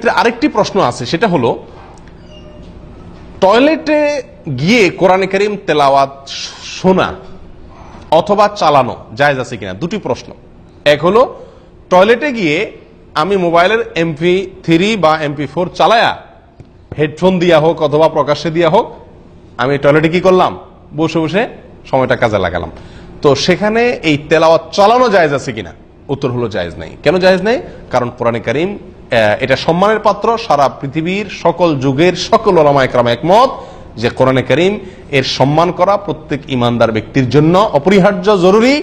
আরেকটি প্রশ্ন আছে, সেটা হলো টয়লেটে গিয়ে কোরআনে কারীম তেলাওয়াত শোনা অথবা চালানো জায়েজ আছে কিনা। দুটি প্রশ্ন। এক হলো টয়লেটে গিয়ে আমি মোবাইলের MP3 বা MP4 চালায়া হেডফোন দিয়া হোক অথবা প্রকাশ্যে দিয়া হোক আমি টয়লেটে কি করলাম, বসে বসে সময়টা কাজে লাগালাম, তো সেখানে এই তেলাওয়াত চালানো জায়েজ আছে কিনা। উত্তর হলো জায়েজ নাই। কেন জায়েজ নাই? কারণ কোরআনে কারীম এটা সম্মানের পাত্র। সারা পৃথিবীর সকল যুগের সকল উলামা ইকরাম একমত যে কোরআনে কারীম এর সম্মান করা প্রত্যেক ইমানদার ব্যক্তির জন্য অপরিহার্য, জরুরি।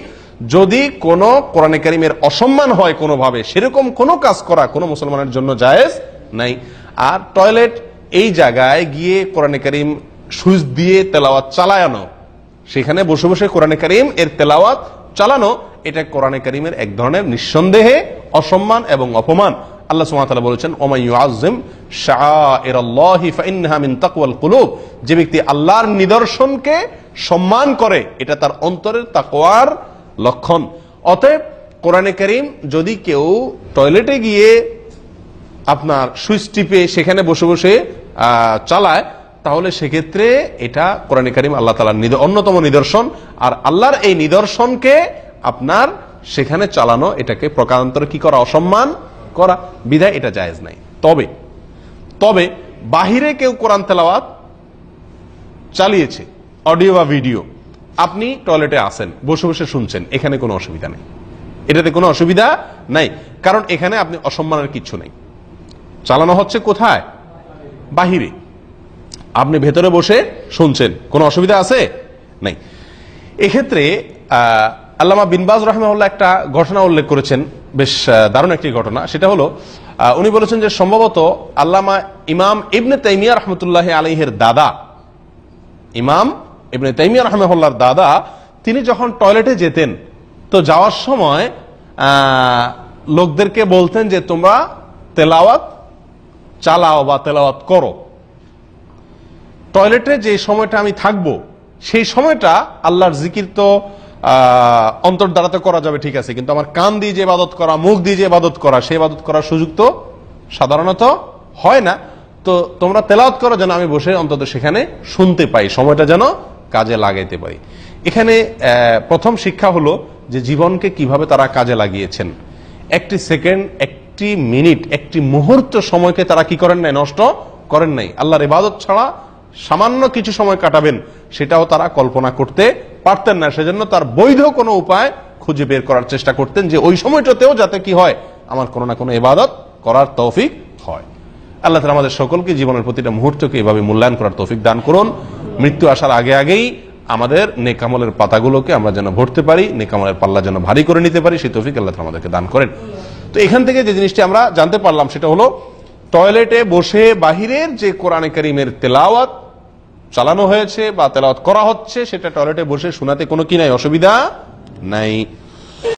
যদি কোনো কোরআনে কারীমের অসম্মান হয় কোনোভাবে, সেরকম কোনো কাজ করা কোনো মুসলমানের জন্য জায়েজ নাই। আর টয়লেট এই জায়গায় গিয়ে কোরআনে কারীম সুইচ দিয়ে তেলাওয়াত চালানো, সেখানে বসে বসে কোরআনে কারীম এর তেলাওয়াত চালানো, এটা কোরআনে কারীমের এক ধরনের নিঃসন্দেহে অসম্মান এবং অপমান। আল্লাহ সুবহানাহু ওয়া তাআলা বলেছেন, ওয়া মান ইউআযযিম শাআইরাল্লাহি ফাইন্নাহা মিন তাকওয়াল কুলুব। যে ব্যক্তি আল্লাহর নিদর্শনকে সম্মান করে, এটা তার অন্তরের তাকওয়ার লক্ষণ। অতএব কোরআনে কারীম যদি কেউ টয়লেটে গিয়ে আপনার সুইচ টিপে সেখানে বসে বসে চালায়, তাহলে সেক্ষেত্রে এটা কোরআনে কারীম আল্লাহ তাআলার অন্যতম নিদর্শন। আর আল্লাহর এই নিদর্শনকে আপনার সেখানে চালানো, এটাকে প্রকারান্তরে কি করা, অসম্মান করা, বিধায় এটা জায়েজ নাই। তবে বাহিরে কেউ কোরআন তেলাওয়াত চালিয়েছে, অডিও বা ভিডিও, আপনি টয়লেটে আছেন, বসে বসে শুনছেন, এখানে কোনো অসুবিধা নেই, এটাতে কোনো অসুবিধা নাই। কারণ এখানে আপনি অসম্মানের কিচ্ছু নেই। চালানো হচ্ছে কোথায়? বাহিরে। আপনি ভেতরে বসে শুনছেন, কোনো অসুবিধা আছে? নাই। এক্ষেত্রে আল্লামা বিন বাজ রাহিমাহুল্লাহ একটা ঘটনা উল্লেখ করেছেন, বেশ দারুণ একটি ঘটনা। সেটা হলো উনি বলেছেন যে সম্ভবত আল্লামা ইমাম ইবনে তাইমিয়া রাহমাতুল্লাহি আলাইহির দাদা, ইমাম ইবনে তাইমিয়া রাহিমাহুল্লাহর দাদা, তিনি যখন টয়লেটে যেতেন, তো যাওয়ার সময় লোকদেরকে বলতেন যে তোমরা তেলাওয়াত চালাও বা তেলাওয়াত করো। টয়লেটে যে সময়টা আমি থাকবো, সেই সময়টা আল্লাহর জিকির তো অন্তর দ্বারা তো করা যাবে, ঠিক আছে, কিন্তু আমার কান দিয়ে যে ইবাদত করা, মুখ দিয়ে যে ইবাদত করা, সেই ইবাদত করার সুযোগ তো সাধারণত হয় না। তো তোমরা তেলাওয়াত করো যেন আমি বসে অন্তত সেখানে শুনতে পাই, সময়টা যেন কাজে লাগাইতে পারি। এখানে প্রথম শিক্ষা হলো যে জীবনকে কিভাবে তারা কাজে লাগিয়েছেন। একটি সেকেন্ড, একটি মিনিট, একটি মুহূর্ত সময়কে তারা কি করেন নাই, নষ্ট করেন নাই। আল্লাহর ইবাদত ছাড়া সামান্য কিছু সময় কাটাবেন, সেটাও তারা কল্পনা করতে পারতেন না। সেজন্য তার বৈধ কোনো উপায় খুঁজে বের করার চেষ্টা করতেন যে ওই সময়টাতেও যাতে কি হয়, আমার কোনো না কোনো ইবাদত করার তৌফিক হয়। আল্লাহ তাআলা আমাদের সকলকে জীবনের প্রতিটা মুহূর্তকে এভাবে মূল্যায়ন করার তৌফিক দান করুন। মৃত্যু আসার আগে আগেই আমাদের নেক আমলের পাতাগুলোকে আমরা যেন ভরতে পারি, নেক আমলের পাল্লা যেন ভারী করে নিতে পারি, সেই তৌফিক আল্লাহ তাআলা আমাদেরকে দান করেন। তো এখান থেকে যে জিনিসটি আমরা জানতে পারলাম সেটা হলো টয়লেটে বসে বাহিরের যে কোরআনে কারীমের তেলাওয়াত চালানো হয়েছে বা তেলাওয়াত করা হচ্ছে, সেটা টয়লেটে বসে শোনাতে কোনো কি নাই, অসুবিধা নাই।